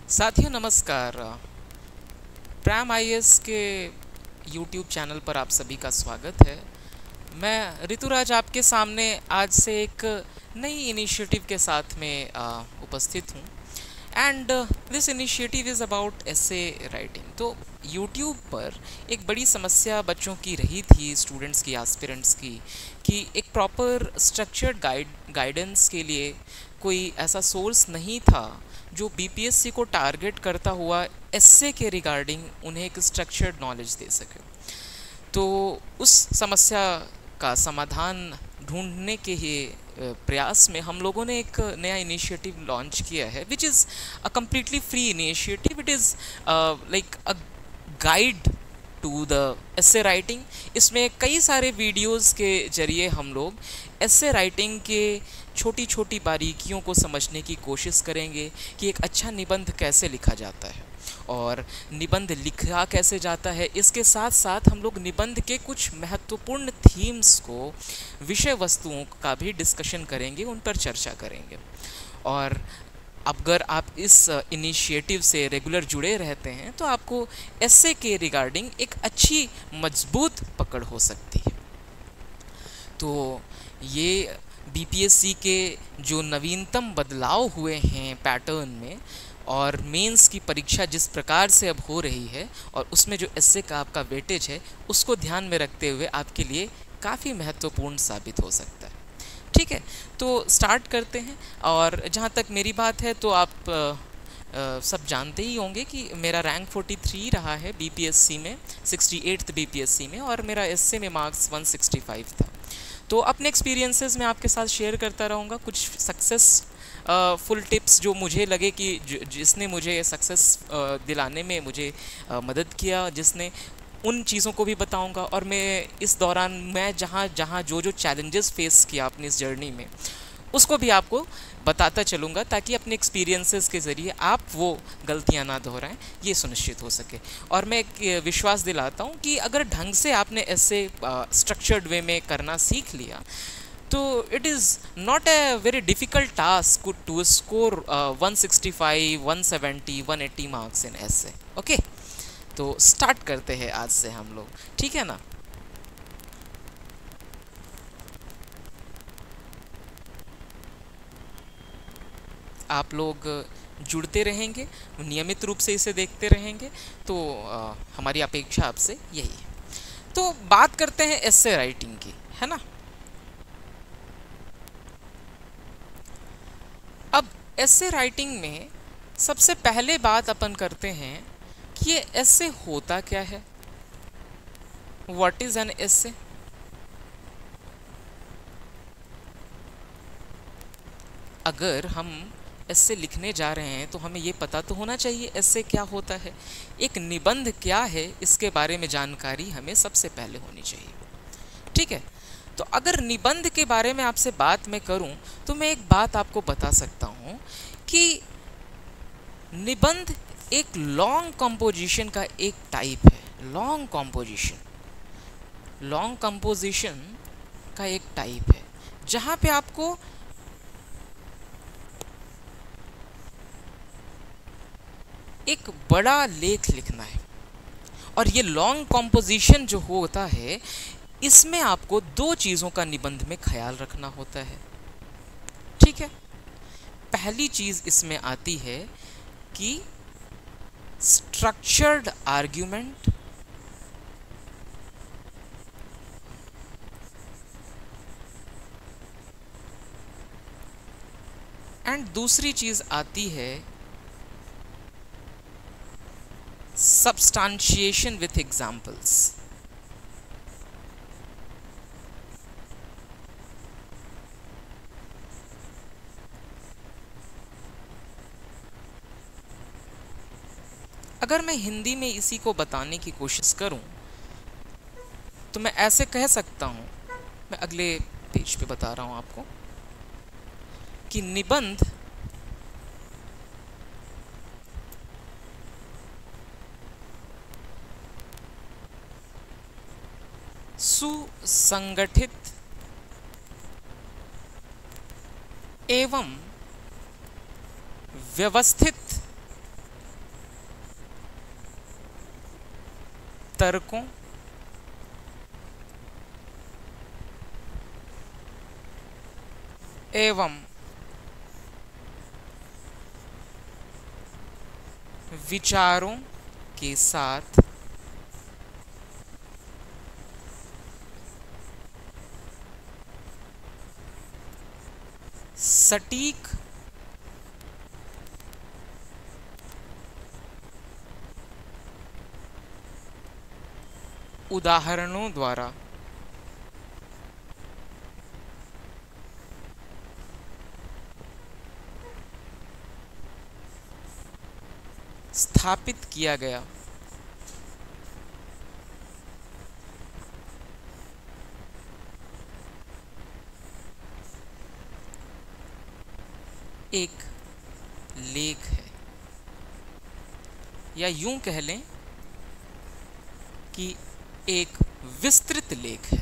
साथियों नमस्कार। Prime IAS के यूट्यूब चैनल पर आप सभी का स्वागत है। मैं ऋतुराज आपके सामने आज से एक नई इनिशिएटिव के साथ में उपस्थित हूँ and this initiative is about essay writing. तो यूट्यूब पर एक बड़ी समस्या बच्चों की रही थी, स्टूडेंट्स की, एस्पिरेंट्स की, कि एक प्रॉपर स्ट्रक्चर्ड गाइडेंस के लिए कोई ऐसा सोर्स नहीं था जो बीपीएससी को टारगेट करता हुआ एस्से के रिगार्डिंग उन्हें एक स्ट्रक्चर्ड नॉलेज दे सके। तो उस समस्या का समाधान ढूंढने के ही प्रयास में हम लोगों ने एक नया इनिशिएटिव लॉन्च किया है, which is a completely free initiative. It is like a guide to the essay writing. इसमें कई सारे वीडियोस के जरिए हम लोग एस्से राइटिंग के छोटी छोटी बारीकियों को समझने की कोशिश करेंगे कि एक अच्छा निबंध कैसे लिखा जाता है और निबंध लिखा कैसे जाता है। इसके साथ साथ हम लोग निबंध के कुछ महत्वपूर्ण थीम्स को, विषय वस्तुओं का भी डिस्कशन करेंगे, उन पर चर्चा करेंगे। और अगर आप इस इनिशिएटिव से रेगुलर जुड़े रहते हैं तो आपको एस्से के रिगार्डिंग एक अच्छी मजबूत पकड़ हो सकती है। तो ये बीपीएससी के जो नवीनतम बदलाव हुए हैं पैटर्न में, और मेंस की परीक्षा जिस प्रकार से अब हो रही है और उसमें जो एस्से का आपका वेटेज है, उसको ध्यान में रखते हुए आपके लिए काफ़ी महत्वपूर्ण साबित हो सकता है। ठीक है, तो स्टार्ट करते हैं। और जहाँ तक मेरी बात है तो आप सब जानते ही होंगे कि मेरा रैंक 43 रहा है बीपीएससी में, 68th बीपीएससी में, और मेरा एस्से में मार्क्स 165 था। तो अपने एक्सपीरियंसेस मैं आपके साथ शेयर करता रहूँगा, कुछ सक्सेस फुल टिप्स जो मुझे लगे कि जिसने मुझे सक्सेस दिलाने में मुझे मदद किया, जिसने उन चीज़ों को भी बताऊंगा। और मैं इस दौरान मैं जहाँ जो चैलेंजेस फेस किया अपनी इस जर्नी में, उसको भी आपको बताता चलूँगा, ताकि अपने एक्सपीरियंसेस के ज़रिए आप वो गलतियाँ ना दोहराएं, ये सुनिश्चित हो सके। और मैं एक विश्वास दिलाता हूँ कि अगर ढंग से आपने ऐसे स्ट्रक्चर्ड वे में करना सीख लिया तो it is not a very difficult task to score 165, 170, 180 marks in essay. Okay, तो स्टार्ट करते हैं आज से हम लोग, ठीक है ना। आप लोग जुड़ते रहेंगे, नियमित रूप से इसे देखते रहेंगे, तो हमारी अपेक्षा आपसे यही है। तो बात करते हैं एस्से राइटिंग की, है ना। अब एस्से राइटिंग में सबसे पहले बात अपन करते हैं कि ये एस्से होता क्या है। व्हाट इज एन एस्से? अगर हम एस्से लिखने जा रहे हैं तो हमें ये पता तो होना चाहिए एस्से क्या होता है, एक निबंध क्या है, इसके बारे में जानकारी हमें सबसे पहले होनी चाहिए। ठीक है, तो अगर निबंध के बारे में आपसे बात मैं करूं तो मैं एक बात आपको बता सकता हूं कि निबंध एक लॉन्ग कंपोजिशन का एक टाइप है। लॉन्ग कंपोजिशन का एक टाइप है जहां पे आपको एक बड़ा लेख लिखना है। और ये लॉन्ग कंपोजिशन जो होता है, इसमें आपको दो चीज़ों का निबंध में ख्याल रखना होता है। ठीक है, पहली चीज़ इसमें आती है कि स्ट्रक्चर्ड आर्ग्यूमेंट, एंड दूसरी चीज़ आती है सब्सटेंशिएशन विथ एग्जाम्पल्स। अगर मैं हिंदी में इसी को बताने की कोशिश करूं तो मैं ऐसे कह सकता हूं, मैं अगले पेज पे बता रहा हूं आपको, कि निबंध सुसंगठित एवं व्यवस्थित तर्कों एवं विचारों के साथ सटीक उदाहरणों द्वारा स्थापित किया गया एक लेख है, या यूं कह लें कि एक विस्तृत लेख है।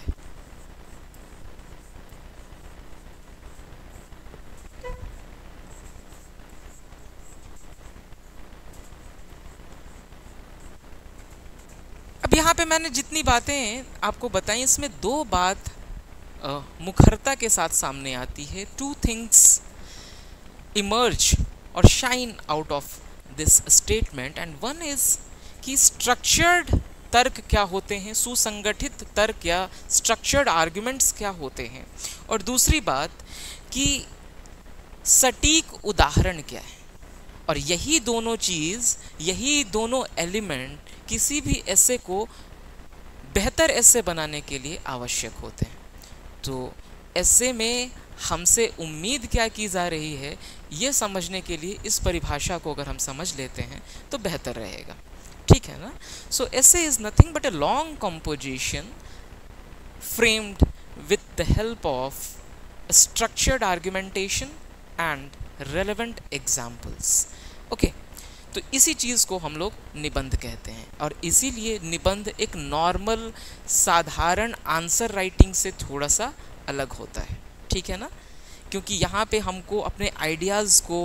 अब यहाँ पे मैंने जितनी बातें आपको बताई, इसमें दो बात मुखरता के साथ सामने आती है। टू थिंग्स इमर्ज और shine out of this statement, and one is कि स्ट्रक्चर्ड तर्क क्या होते हैं, सुसंगठित तर्क या स्ट्रक्चर्ड आर्ग्यूमेंट्स क्या होते हैं, और दूसरी बात कि सटीक उदाहरण क्या है। और यही दोनों चीज़, यही दोनों एलिमेंट किसी भी एसे को बेहतर एसे बनाने के लिए आवश्यक होते हैं। तो एसे में हमसे उम्मीद क्या की जा रही है, ये समझने के लिए इस परिभाषा को अगर हम समझ लेते हैं तो बेहतर रहेगा, ठीक है ना। So essay is nothing but a long composition framed with the help of structured argumentation and relevant examples. Okay, तो इसी चीज़ को हम लोग निबंध कहते हैं, और इसीलिए निबंध एक नॉर्मल साधारण आंसर राइटिंग से थोड़ा सा अलग होता है, ठीक है ना, क्योंकि यहाँ पे हमको अपने आइडियाज़ को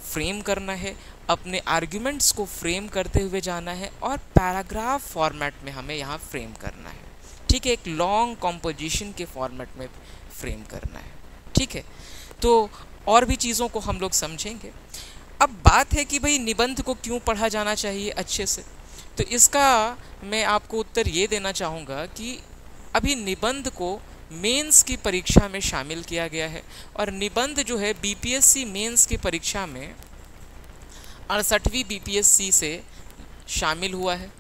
फ्रेम करना है, अपने आर्ग्यूमेंट्स को फ्रेम करते हुए जाना है, और पैराग्राफ फॉर्मेट में हमें यहाँ फ्रेम करना है, ठीक है, एक लॉन्ग कॉम्पोजिशन के फॉर्मेट में फ्रेम करना है, ठीक है। तो और भी चीज़ों को हम लोग समझेंगे। अब बात है कि भाई निबंध को क्यों पढ़ा जाना चाहिए अच्छे से, तो इसका मैं आपको उत्तर ये देना चाहूँगा कि अभी निबंध को मेंस की परीक्षा में शामिल किया गया है, और निबंध जो है बीपीएससी मेंस की परीक्षा में 68वीं बीपीएससी से शामिल हुआ है।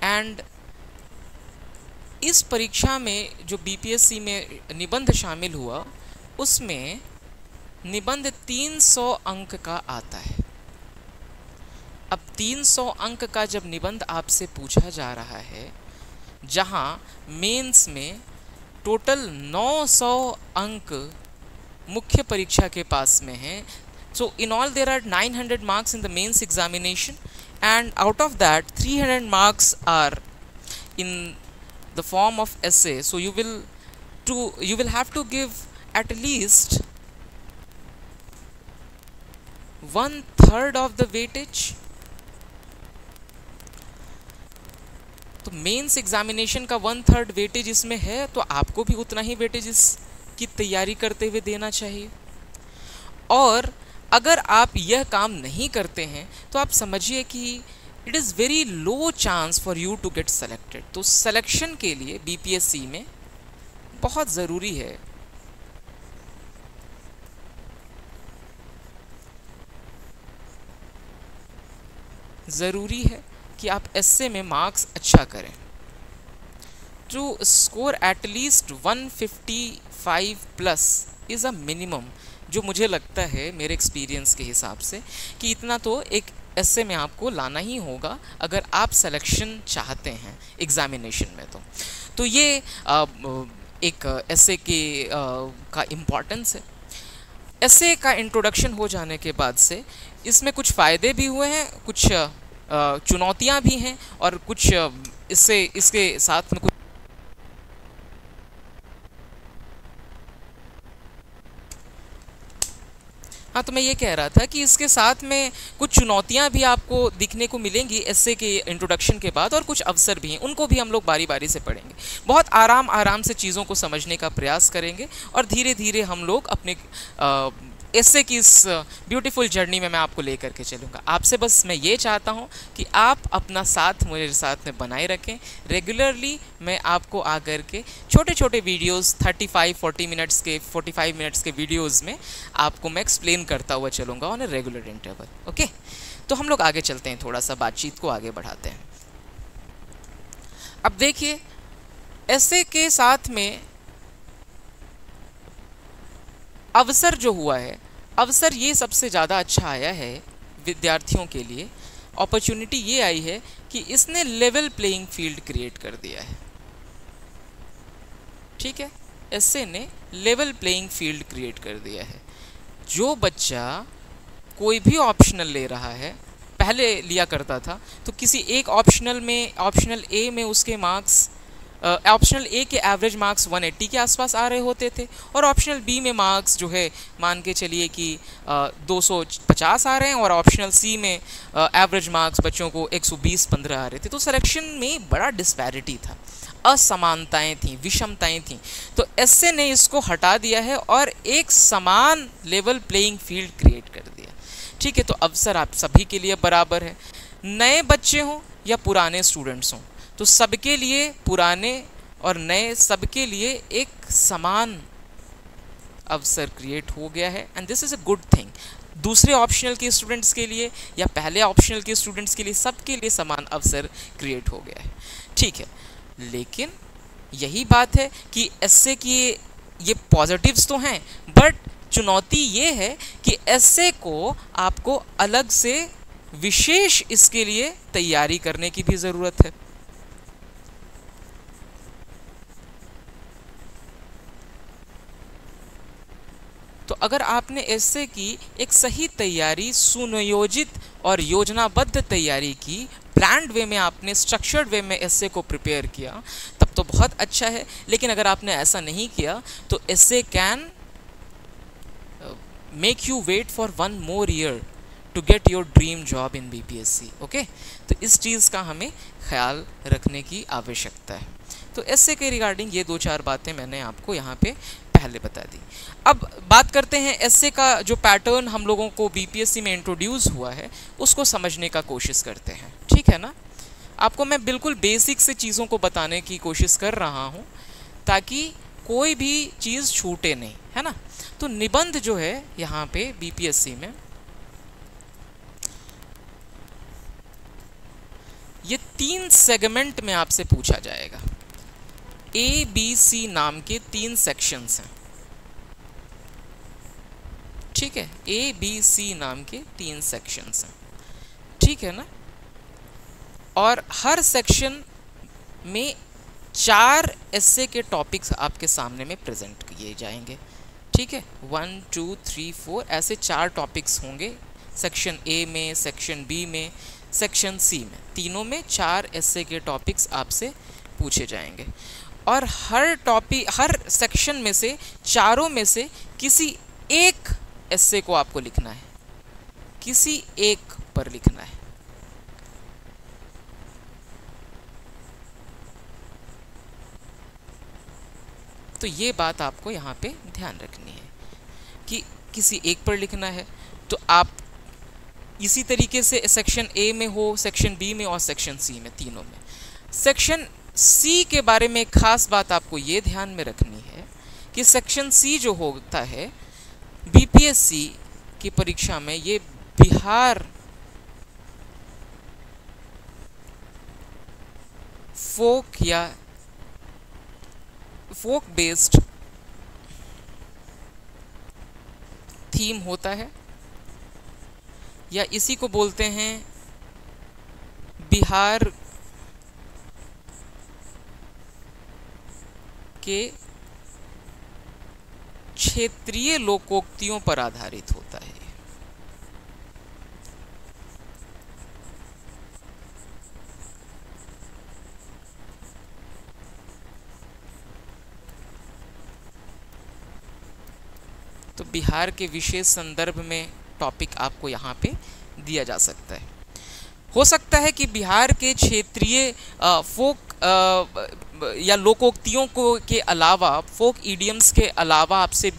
एंड इस परीक्षा में जो बीपीएससी में निबंध शामिल हुआ, उसमें निबंध 300 अंक का आता है। अब 300 अंक का जब निबंध आपसे पूछा जा रहा है, जहां मेंस में टोटल 900 अंक मुख्य परीक्षा के पास में है, so in all there are 900 marks in the mains examination, and out of that 300 marks are in the form of essay. So you will have to give at least 1/3 of the weightage. तो mains examination का 1/3 weightage इसमें है, तो आपको भी उतना ही weightage इसकी तैयारी करते हुए देना चाहिए। और अगर आप यह काम नहीं करते हैं तो आप समझिए कि it is very low chance for you to get selected. तो सिलेक्शन के लिए बीपीएससी में बहुत ज़रूरी है कि आप एसए में मार्क्स अच्छा करें। To score at least 155 plus is a minimum, जो मुझे लगता है मेरे एक्सपीरियंस के हिसाब से कि इतना तो एक एसए में आपको लाना ही होगा अगर आप सिलेक्शन चाहते हैं एग्जामिनेशन में। तो ये एक एसए का इम्पॉर्टेंस है। एसए का इंट्रोडक्शन हो जाने के बाद से इसमें कुछ फ़ायदे भी हुए हैं, कुछ चुनौतियां भी हैं, और कुछ इसके साथ में कुछ हाँ, तो मैं ये कह रहा था कि इसके साथ में कुछ चुनौतियां भी आपको दिखने को मिलेंगी एस्से के इंट्रोडक्शन के बाद, और कुछ अवसर भी हैं, उनको भी हम लोग बारी बारी से पढ़ेंगे। बहुत आराम आराम से चीज़ों को समझने का प्रयास करेंगे, और धीरे धीरे हम लोग अपने एस्से की इस ब्यूटीफुल जर्नी में मैं आपको लेकर के चलूँगा। आपसे बस मैं ये चाहता हूँ कि आप अपना साथ मेरे साथ में बनाए रखें। रेगुलरली मैं आपको आकर के छोटे छोटे वीडियोस 35-40 मिनट्स के 45 मिनट्स के वीडियोस में आपको मैं एक्सप्लेन करता हुआ चलूँगा on a regular interval. Okay, तो हम लोग आगे चलते हैं, थोड़ा सा बातचीत को आगे बढ़ाते हैं। अब देखिए, एस्से के साथ में अवसर जो हुआ है, अवसर ये सबसे ज़्यादा अच्छा आया है विद्यार्थियों के लिए। अपॉर्चुनिटी ये आई है कि इसने लेवल प्लेइंग फील्ड क्रिएट कर दिया है। ठीक है, एस्से ने लेवल प्लेइंग फील्ड क्रिएट कर दिया है। जो बच्चा कोई भी ऑप्शनल ले रहा है, पहले लिया करता था, तो किसी एक ऑप्शनल में, ऑप्शनल ए में उसके मार्क्स, ऑप्शनल ए के एवरेज मार्क्स 180 के आसपास आ रहे होते थे, और ऑप्शनल बी में मार्क्स जो है मान के चलिए कि 250 आ रहे हैं, और ऑप्शनल सी में एवरेज मार्क्स बच्चों को 120-15 आ रहे थे। तो सिलेक्शन में बड़ा डिस्पैरिटी था, असमानताएं थीं, विषमताएं थीं। तो एस्से ने इसको हटा दिया है और एक समान लेवल प्लेइंग फील्ड क्रिएट कर दिया। ठीक है, तो अवसर आप सभी के लिए बराबर है, नए बच्चे हों या पुराने स्टूडेंट्स हों, तो सबके लिए, पुराने और नए सबके लिए एक समान अवसर क्रिएट हो गया है, and this is a good thing. दूसरे ऑप्शनल के स्टूडेंट्स के लिए या पहले ऑप्शनल के स्टूडेंट्स के लिए, सबके लिए समान अवसर क्रिएट हो गया है। ठीक है, लेकिन यही बात है कि एस्से की ये पॉजिटिव्स तो हैं, बट चुनौती ये है कि एस्से को आपको अलग से विशेष इसके लिए तैयारी करने की भी ज़रूरत है। तो अगर आपने एस्से की एक सही तैयारी, सुनियोजित और योजनाबद्ध तैयारी की, प्लान्ड वे में आपने, स्ट्रक्चर्ड वे में एस्से को प्रिपेयर किया, तब तो बहुत अच्छा है। लेकिन अगर आपने ऐसा नहीं किया तो essay can make you wait for 1 more year to get your dream job in BPSC. Okay, तो इस चीज़ का हमें ख्याल रखने की आवश्यकता है। तो एस्से के रिगार्डिंग ये 2-4 बातें मैंने आपको यहाँ पे पहले बता दी। अब बात करते हैं एस्से का जो पैटर्न हम लोगों को बीपीएससी में इंट्रोड्यूस हुआ है, उसको समझने का कोशिश करते हैं। ठीक है ना, आपको मैं बिल्कुल बेसिक से चीज़ों को बताने की कोशिश कर रहा हूँ ताकि कोई भी चीज़ छूटे नहीं, है ना। तो निबंध जो है यहाँ पे बीपीएससी में, ये 3 सेगमेंट में आपसे पूछा जाएगा। ABC नाम के 3 सेक्शंस हैं। ठीक है, ABC नाम के 3 सेक्शंस हैं। ठीक है ना, और हर सेक्शन में 4 एस्से के टॉपिक्स आपके सामने में प्रेजेंट किए जाएंगे। ठीक है, 1, 2, 3, 4 ऐसे 4 टॉपिक्स होंगे सेक्शन ए में, सेक्शन बी में, सेक्शन सी में। तीनों में 4 एस्से के टॉपिक्स आपसे पूछे जाएंगे, और हर सेक्शन में से, चारों में से किसी एक एस्से को आपको लिखना है, किसी एक पर लिखना है। तो ये बात आपको यहाँ पे ध्यान रखनी है कि किसी एक पर लिखना है। तो आप इसी तरीके से सेक्शन ए में हो, सेक्शन बी में और सेक्शन सी में, तीनों में। सेक्शन सी के बारे में खास बात आपको ये ध्यान में रखनी है कि सेक्शन सी जो होता है बीपीएससी की परीक्षा में, ये बिहार फोक या फोक बेस्ड थीम होता है, या इसी को बोलते हैं बिहार के क्षेत्रीय लोकोक्तियों पर आधारित होता है। तो बिहार के विशेष संदर्भ में टॉपिक आपको यहाँ पे दिया जा सकता है। हो सकता है कि बिहार के क्षेत्रीय फोक या लोकोक्तियों को के अलावा, फोक इडियम्स के अलावा आपसे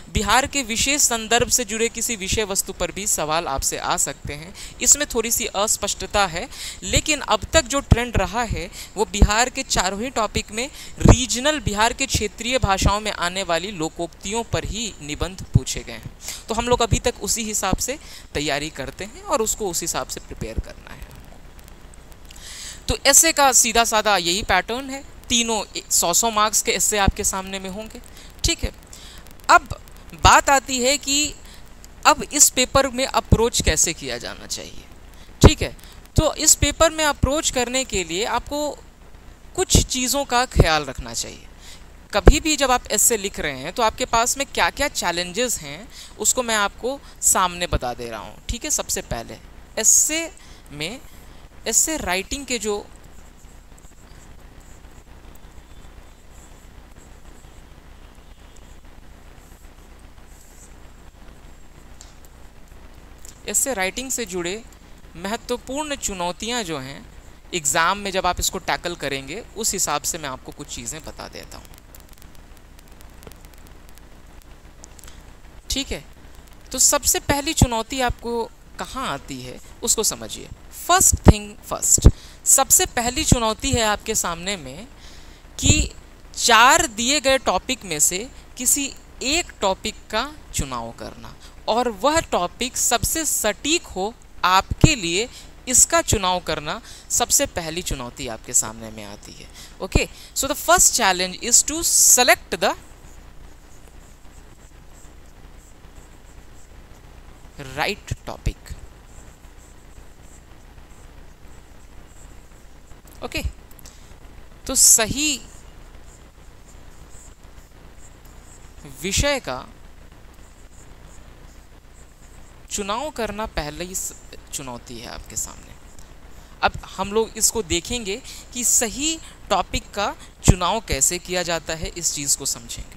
बिहार के विशेष संदर्भ से जुड़े किसी विषय वस्तु पर भी सवाल आपसे आ सकते हैं। इसमें थोड़ी सी अस्पष्टता है, लेकिन अब तक जो ट्रेंड रहा है वो बिहार के चारों ही टॉपिक में रीजनल, बिहार के क्षेत्रीय भाषाओं में आने वाली लोकोक्तियों पर ही निबंध पूछे गए हैं। तो हम लोग अभी तक उसी हिसाब से तैयारी करते हैं और उसको उस हिसाब से प्रिपेयर करना है। तो ऐसे का सीधा साधा यही पैटर्न है, तीनों 100 मार्क्स के ऐसे आपके सामने में होंगे। ठीक है, अब बात आती है कि अब इस पेपर में अप्रोच कैसे किया जाना चाहिए। ठीक है, तो इस पेपर में अप्रोच करने के लिए आपको कुछ चीज़ों का ख्याल रखना चाहिए। कभी भी जब आप एस्से लिख रहे हैं तो आपके पास में क्या क्या चैलेंजेस हैं उसको मैं आपको सामने बता दे रहा हूँ। ठीक है, सबसे पहले एस्से में, एस्से राइटिंग के जो इससे राइटिंग से जुड़े महत्वपूर्ण चुनौतियां जो हैं एग्ज़ाम में जब आप इसको टैकल करेंगे, उस हिसाब से मैं आपको कुछ चीज़ें बता देता हूँ। ठीक है, तो सबसे पहली चुनौती आपको कहाँ आती है उसको समझिए। फर्स्ट थिंग फर्स्ट, सबसे पहली चुनौती है आपके सामने में कि 4 दिए गए टॉपिक में से किसी एक टॉपिक का चुनाव करना, और वह टॉपिक सबसे सटीक हो आपके लिए, इसका चुनाव करना सबसे पहली चुनौती आपके सामने में आती है। Okay, so the first challenge is to select the right topic. Okay, तो सही विषय का चुनाव करना पहले ही चुनौती है आपके सामने। अब हम लोग इसको देखेंगे कि सही टॉपिक का चुनाव कैसे किया जाता है, इस चीज़ को समझेंगे।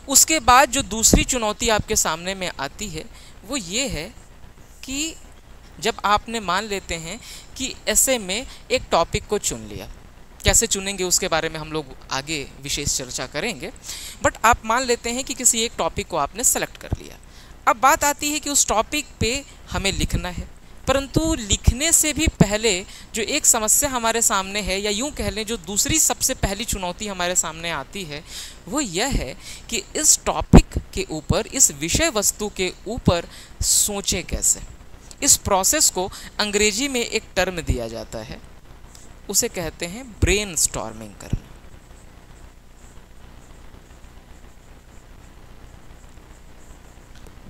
उसके बाद जो दूसरी चुनौती आपके सामने में आती है वो ये है कि जब आपने मान लेते हैं कि ऐसे में एक टॉपिक को चुन लिया, कैसे चुनेंगे उसके बारे में हम लोग आगे विशेष चर्चा करेंगे, बट आप मान लेते हैं कि किसी एक टॉपिक को आपने सेलेक्ट कर लिया। अब बात आती है कि उस टॉपिक पे हमें लिखना है, परंतु लिखने से भी पहले जो एक समस्या हमारे सामने है, या यूं कह लें जो दूसरी सबसे पहली चुनौती हमारे सामने आती है, वो यह है कि इस टॉपिक के ऊपर, इस विषय वस्तु के ऊपर सोचें कैसे। इस प्रोसेस को अंग्रेजी में एक टर्म दिया जाता है, उसे कहते हैं ब्रेनस्टॉर्मिंग करना।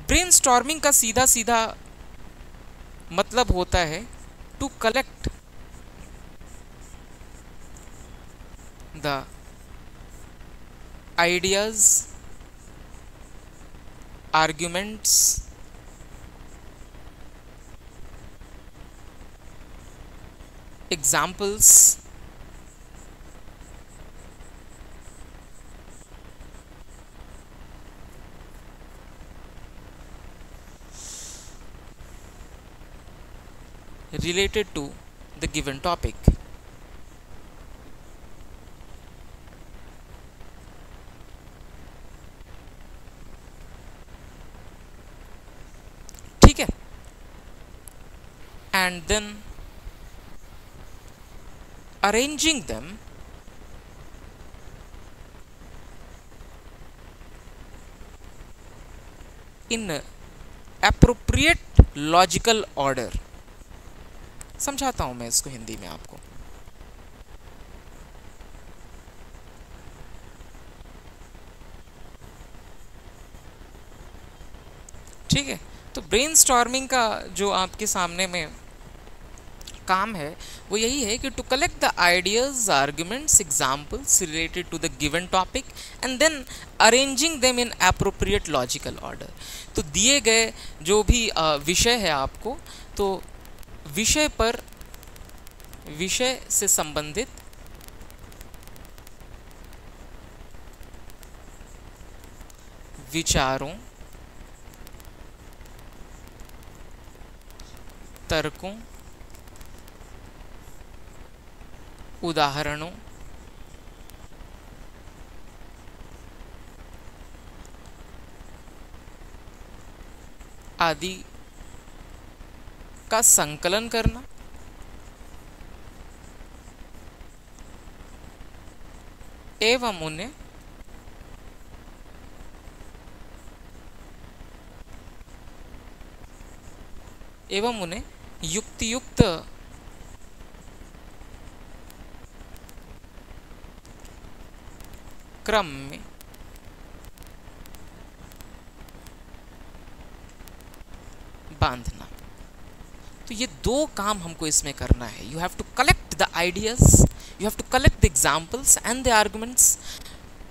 ब्रेनस्टॉर्मिंग का सीधा सीधा मतलब होता है to collect the ideas, arguments, examples, related to the given topic. ठीक है, and then arranging them in appropriate logical order। समझाता हूं मैं इसको हिंदी में आपको। ठीक है, तो ब्रेनस्टॉर्मिंग का जो आपके सामने में काम है वो यही है कि to collect the ideas, arguments, examples related to the given topic and then arranging them in appropriate logical order. तो दिए गए जो भी विषय है आपको, तो विषय पर, विषय से संबंधित विचारों, तर्कों, उदाहरणों, आदि का संकलन करना, एवं उन्हें युक्तियुक्त क्रम में बांधना। तो ये दो काम हमको इसमें करना है। You have to collect the ideas, you have to collect the examples and the arguments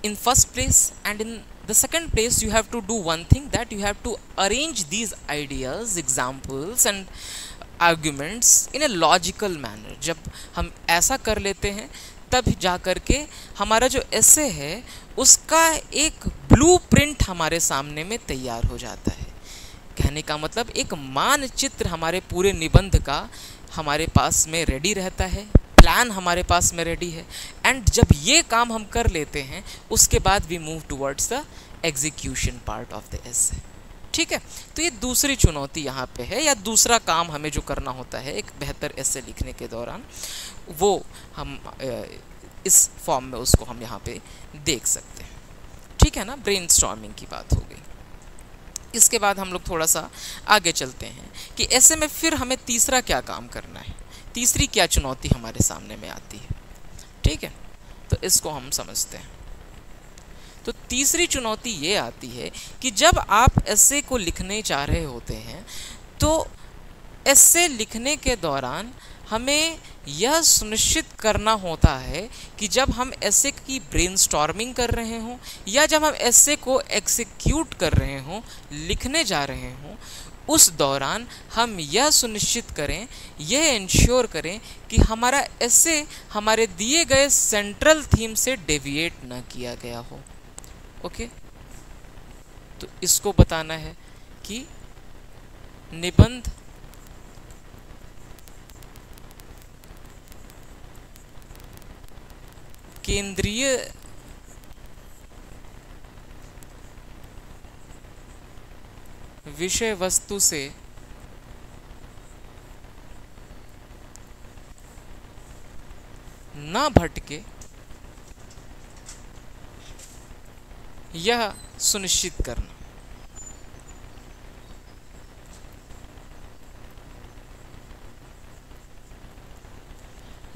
in first place, and in the second place you have to do one thing, that you have to arrange these ideas, examples and arguments in a logical manner। जब हम ऐसा कर लेते हैं तब जा कर के हमारा जो ऐसे है उसका एक ब्लूप्रिंट हमारे सामने में तैयार हो जाता है। कहने का मतलब एक मानचित्र हमारे पूरे निबंध का हमारे पास में रेडी रहता है, प्लान हमारे पास में रेडी है। एंड जब ये काम हम कर लेते हैं उसके बाद we move towards the execution part of the essay. ठीक है, तो ये दूसरी चुनौती यहाँ पे है, या दूसरा काम हमें जो करना होता है एक बेहतर एसे लिखने के दौरान, वो हम इस फॉर्म में उसको हम यहाँ पे देख सकते हैं। ठीक है ना, ब्रेनस्टॉर्मिंग की बात हो गई। इसके बाद हम लोग थोड़ा सा आगे चलते हैं कि ऐसे में फिर हमें तीसरा क्या काम करना है, तीसरी क्या चुनौती हमारे सामने में आती है। ठीक है, तो इसको हम समझते हैं। तो तीसरी चुनौती ये आती है कि जब आप ऐसे को लिखने जा रहे होते हैं तो ऐसे लिखने के दौरान हमें यह सुनिश्चित करना होता है कि जब हम ऐसे की ब्रेनस्टॉर्मिंग कर रहे हों या जब हम ऐसे को एग्जीक्यूट कर रहे हों, लिखने जा रहे हों, उस दौरान हम यह सुनिश्चित करें, यह इंश्योर करें कि हमारा ऐसे हमारे दिए गए सेंट्रल थीम से डेविएट ना किया गया हो। ओके, तो इसको बताना है कि निबंध केंद्रीय विषय वस्तु से न भटके, यह सुनिश्चित करना।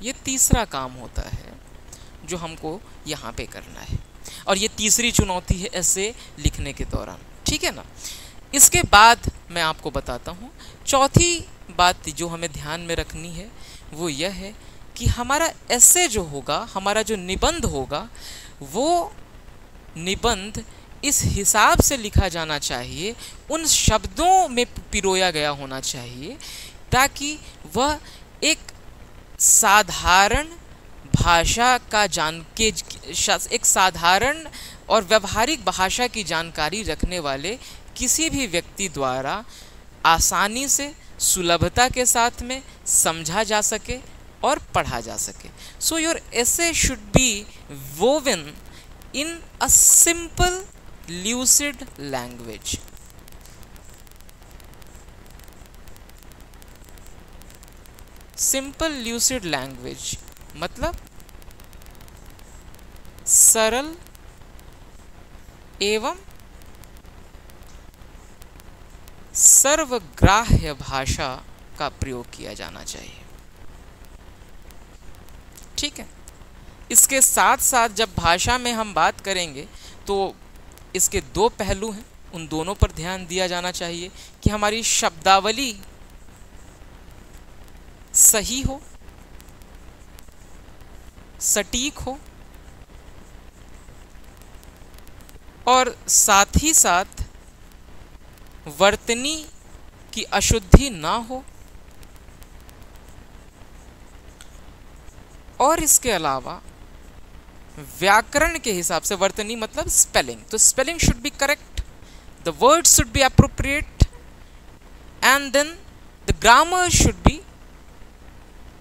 ये तीसरा काम होता है जो हमको यहाँ पे करना है, और ये तीसरी चुनौती है ऐसे लिखने के दौरान। ठीक है ना, इसके बाद मैं आपको बताता हूँ चौथी बात जो हमें ध्यान में रखनी है, वो यह है कि हमारा ऐसे जो होगा, हमारा जो निबंध होगा, वो निबंध इस हिसाब से लिखा जाना चाहिए, उन शब्दों में पिरोया गया होना चाहिए ताकि वह एक साधारण भाषा का एक साधारण और व्यवहारिक भाषा की जानकारी रखने वाले किसी भी व्यक्ति द्वारा आसानी से, सुलभता के साथ में समझा जा सके और पढ़ा जा सके। So your essay should be woven in a simple lucid language। Simple lucid language मतलब सरल एवं सर्वग्राह्य भाषा का प्रयोग किया जाना चाहिए। ठीक है, इसके साथ साथ जब भाषा में हम बात करेंगे तो इसके दो पहलू हैं, उन दोनों पर ध्यान दिया जाना चाहिए कि हमारी शब्दावली सही हो, सटीक हो, और साथ ही साथ वर्तनी की अशुद्धि ना हो, और इसके अलावा व्याकरण के हिसाब से, वर्तनी मतलब स्पेलिंग, तो spelling should be correct, the words should be appropriate, and then the grammar should be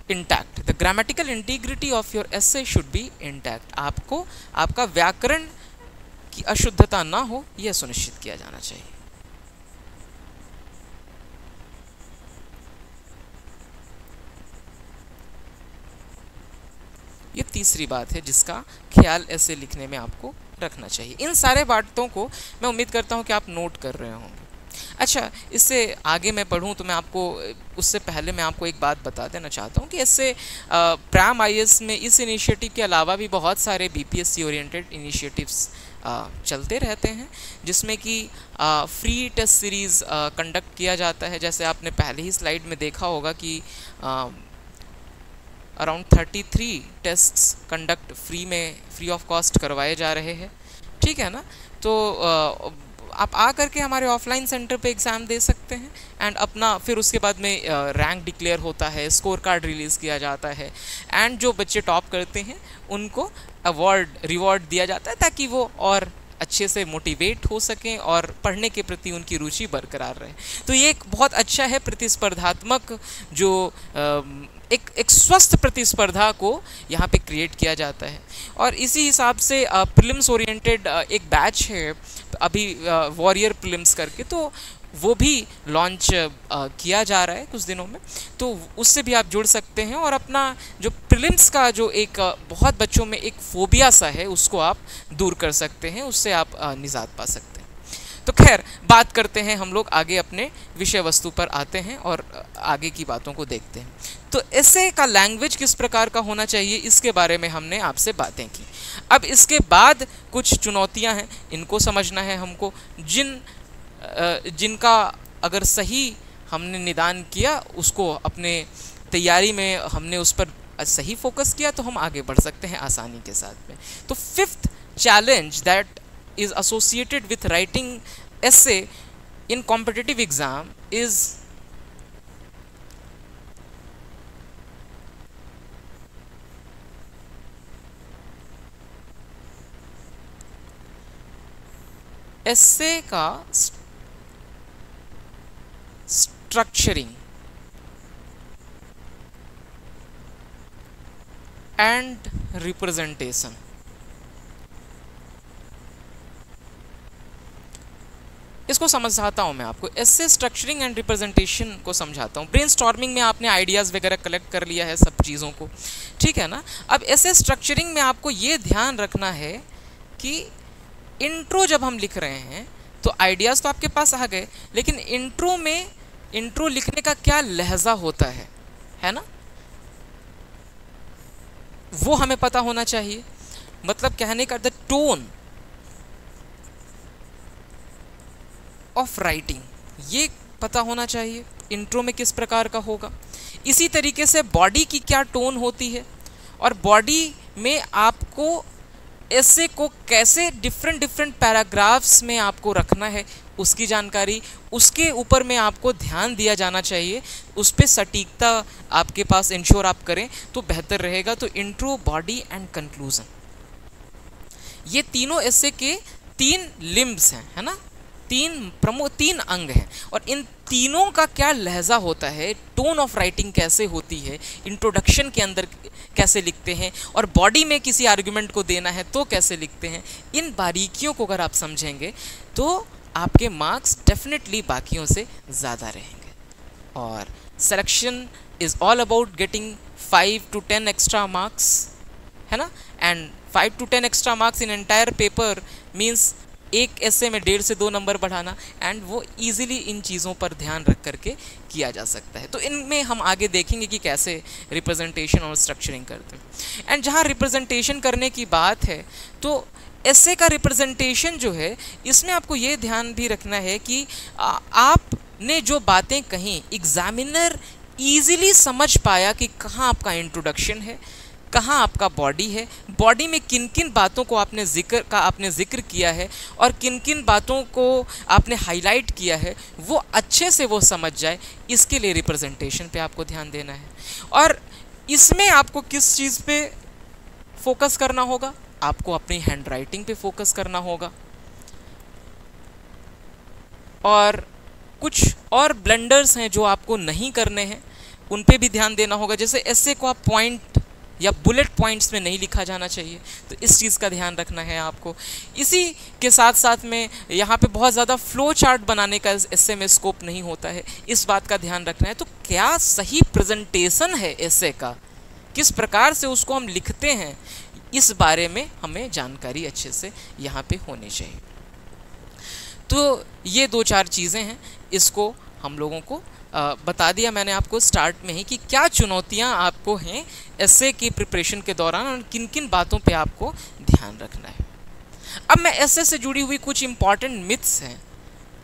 intact. The grammatical integrity of your essay should be intact. आपको आपका व्याकरण की अशुद्धता ना हो, यह सुनिश्चित किया जाना चाहिए। ये तीसरी बात है जिसका ख्याल ऐसे लिखने में आपको रखना चाहिए। इन सारे बातों को मैं उम्मीद करता हूँ कि आप नोट कर रहे होंगे। अच्छा, इससे आगे मैं पढ़ूँ तो मैं आपको उससे पहले मैं आपको एक बात बता देना चाहता हूँ कि इससे प्राइम आईएएस में इस इनिशिएटिव के अलावा भी बहुत सारे बीपीएससी ओरिएंटेड इनिशिएटिव्स चलते रहते हैं, जिसमें कि फ्री टेस्ट सीरीज़ कंडक्ट किया जाता है। जैसे आपने पहले ही स्लाइड में देखा होगा कि around 33 tests conduct free of cost करवाए जा रहे हैं, ठीक है ना। तो आप आ करके हमारे ऑफलाइन सेंटर पे एग्ज़ाम दे सकते हैं एंड अपना फिर उसके बाद में रैंक डिक्लेयर होता है, स्कोर कार्ड रिलीज़ किया जाता है एंड जो बच्चे टॉप करते हैं उनको रिवॉर्ड दिया जाता है ताकि वो और अच्छे से मोटिवेट हो सकें और पढ़ने के प्रति उनकी रुचि बरकरार रहे। तो ये एक बहुत अच्छा है प्रतिस्पर्धात्मक जो एक स्वस्थ प्रतिस्पर्धा को यहाँ पे क्रिएट किया जाता है। और इसी हिसाब से प्रीलिम्स ओरिएंटेड एक बैच है अभी वॉरियर प्रीलिम्स करके, तो वो भी लॉन्च किया जा रहा है कुछ दिनों में, तो उससे भी आप जुड़ सकते हैं और अपना जो प्रीलिम्स का जो एक बहुत बच्चों में एक फोबिया सा है उसको आप दूर कर सकते हैं, उससे आप निजात पा सकते हैं। तो खैर, बात करते हैं हम लोग आगे, अपने विषय वस्तु पर आते हैं और आगे की बातों को देखते हैं। तो ऐसे का लैंग्वेज किस प्रकार का होना चाहिए, इसके बारे में हमने आपसे बातें की। अब इसके बाद कुछ चुनौतियां हैं, इनको समझना है हमको, जिनका अगर सही हमने निदान किया, उसको अपने तैयारी में हमने उस पर सही फोकस किया, तो हम आगे बढ़ सकते हैं आसानी के साथ में। तो fifth challenge that is associated with writing essay in competitive exam is essay का structuring and representation। इसको समझाता हूँ मैं आपको, ऐसे स्ट्रक्चरिंग एंड रिप्रेजेंटेशन को समझाता हूँ। ब्रेनस्टॉर्मिंग में आपने आइडियाज़ वगैरह कलेक्ट कर लिया है सब चीज़ों को, ठीक है ना। अब ऐसे स्ट्रक्चरिंग में आपको ये ध्यान रखना है कि इंट्रो जब हम लिख रहे हैं तो आइडियाज़ तो आपके पास आ गए, लेकिन इंट्रो लिखने का क्या लहजा होता है ना, वो हमें पता होना चाहिए। मतलब कहने का द टोन ऑफ राइटिंग, ये पता होना चाहिए इंट्रो में किस प्रकार का होगा। इसी तरीके से बॉडी की क्या टोन होती है और बॉडी में आपको ऐसे को कैसे डिफरेंट पैराग्राफ्स में आपको रखना है, उसकी जानकारी, उसके ऊपर में आपको ध्यान दिया जाना चाहिए, उस पर सटीकता आपके पास इंश्योर आप करें तो बेहतर रहेगा। तो इंट्रो, बॉडी एंड कंक्लूजन, ये तीनों ऐसे के 3 लिम्ब्स हैं, है ना, 3 अंग हैं, और इन तीनों का क्या लहजा होता है, टोन ऑफ राइटिंग कैसे होती है, इंट्रोडक्शन के अंदर कैसे लिखते हैं, और बॉडी में किसी आर्गुमेंट को देना है तो कैसे लिखते हैं, इन बारीकियों को अगर आप समझेंगे तो आपके मार्क्स डेफिनेटली बाकियों से ज़्यादा रहेंगे। और selection is all about getting 5 to 10 extra marks, है ना, and 5 to 10 extra marks in entire paper means एक ऐसे में 1.5 से 2 नंबर बढ़ाना, एंड वो इजीली इन चीज़ों पर ध्यान रख करके किया जा सकता है। तो इनमें हम आगे देखेंगे कि कैसे रिप्रेजेंटेशन और स्ट्रक्चरिंग करते हैं। एंड जहाँ रिप्रेजेंटेशन करने की बात है तो ऐसे का रिप्रेजेंटेशन जो है, इसमें आपको ये ध्यान भी रखना है कि आपने जो बातें कहीं एग्जामिनर ईजिली समझ पाया कि कहाँ आपका इंट्रोडक्शन है, कहाँ आपका बॉडी है, बॉडी में किन किन बातों को आपने जिक्र किया है और किन किन बातों को आपने हाईलाइट किया है, वो अच्छे से वो समझ जाए, इसके लिए रिप्रेजेंटेशन पे आपको ध्यान देना है। और इसमें आपको किस चीज़ पे फोकस करना होगा, आपको अपनी हैंड राइटिंग पे फोकस करना होगा। और कुछ और ब्लंडर्स हैं जो आपको नहीं करने हैं, उन पे भी ध्यान देना होगा। जैसे ऐसे को आप पॉइंट या बुलेट पॉइंट्स में नहीं लिखा जाना चाहिए, तो इस चीज़ का ध्यान रखना है आपको। इसी के साथ साथ में यहाँ पे बहुत ज़्यादा फ्लो चार्ट बनाने का एसे में स्कोप नहीं होता है, इस बात का ध्यान रखना है। तो क्या सही प्रेजेंटेशन है एसे का, किस प्रकार से उसको हम लिखते हैं, इस बारे में हमें जानकारी अच्छे से यहाँ पे होनी चाहिए। तो ये 2-4 चीज़ें हैं, इसको हम लोगों को बता दिया मैंने आपको स्टार्ट में ही कि क्या चुनौतियां आपको हैं एसे की प्रिपरेशन के दौरान और किन किन बातों पे आपको ध्यान रखना है। अब मैं एसे से जुड़ी हुई कुछ इम्पॉर्टेंट मिथ्स हैं,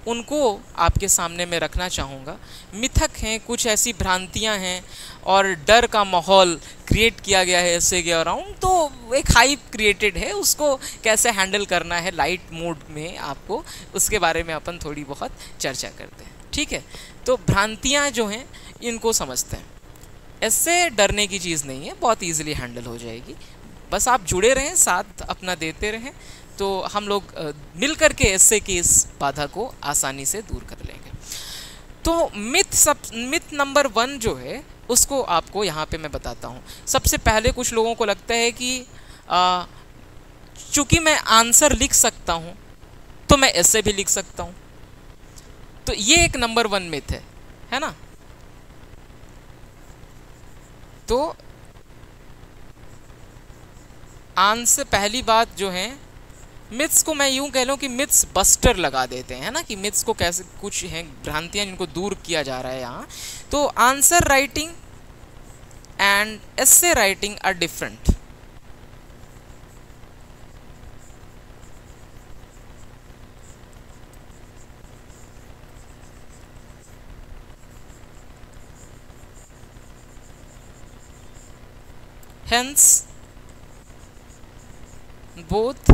उनको आपके सामने मैं रखना चाहूँगा। मिथक हैं, कुछ ऐसी भ्रांतियाँ हैं और डर का माहौल क्रिएट किया गया है एसे के अराउंड, तो एक हाइप क्रिएटेड है, उसको कैसे हैंडल करना है लाइट मोड में आपको, उसके बारे में अपन थोड़ी बहुत चर्चा करते हैं, ठीक है। तो भ्रांतियाँ जो हैं इनको समझते हैं। इससे डरने की चीज़ नहीं है, बहुत इजीली हैंडल हो जाएगी, बस आप जुड़े रहें, साथ अपना देते रहें, तो हम लोग मिल कर के एसे की इस बाधा को आसानी से दूर कर लेंगे। तो मिथ नंबर 1 जो है उसको आपको यहाँ पे मैं बताता हूँ। सबसे पहले कुछ लोगों को लगता है कि चूँकि मैं आंसर लिख सकता हूँ तो मैं एसे भी लिख सकता हूँ, तो ये एक नंबर 1 मिथ है ना। तो आंसर, पहली बात जो है, मिथ्स को मैं यूं कह लूं कि मिथ्स बस्टर लगा देते हैं, है ना, कि मिथ्स को कैसे, कुछ हैं भ्रांतियां जिनको दूर किया जा रहा है यहाँ। तो answer writing and essay writing are different. Hence, both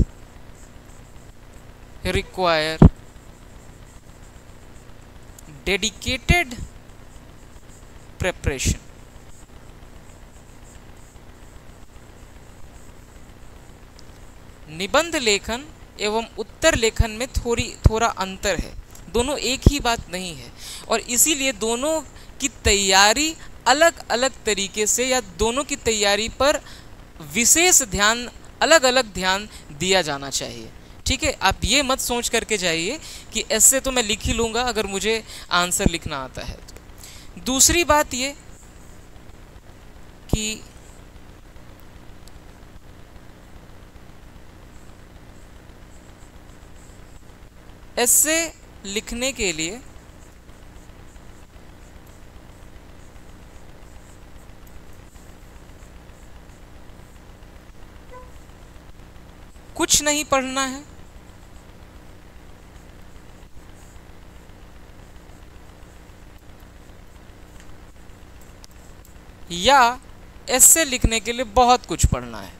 require dedicated preparation. निबंध लेखन एवं उत्तर लेखन में थोड़ा अंतर है, दोनों एक ही बात नहीं है, और इसीलिए दोनों की तैयारी अलग अलग तरीके से, या दोनों की तैयारी पर विशेष ध्यान, अलग अलग ध्यान दिया जाना चाहिए, ठीक है। आप ये मत सोच करके जाइए कि ऐसे तो मैं लिख ही लूँगा अगर मुझे आंसर लिखना आता है तो। दूसरी बात ये कि ऐसे लिखने के लिए कुछ नहीं पढ़ना है, या ऐसे लिखने के लिए बहुत कुछ पढ़ना है।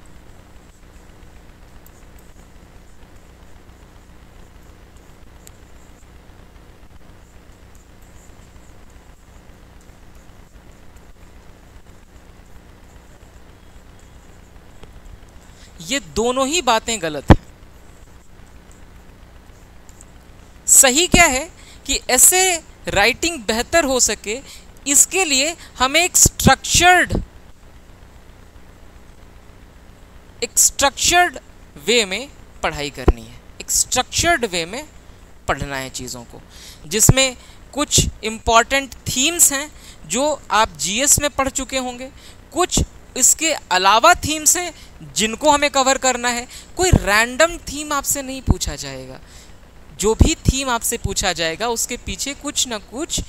ये दोनों ही बातें गलत हैं। सही क्या है कि ऐसे राइटिंग बेहतर हो सके, इसके लिए हमें एक स्ट्रक्चर्ड वे में पढ़ाई करनी है, एक स्ट्रक्चर्ड वे में पढ़ना है चीज़ों को, जिसमें कुछ इम्पॉर्टेंट थीम्स हैं जो आप जीएस में पढ़ चुके होंगे, कुछ इसके अलावा थीम्स हैं जिनको हमें कवर करना है। कोई रैंडम थीम आपसे नहीं पूछा जाएगा, जो भी थीम आपसे पूछा जाएगा उसके पीछे कुछ ना कुछ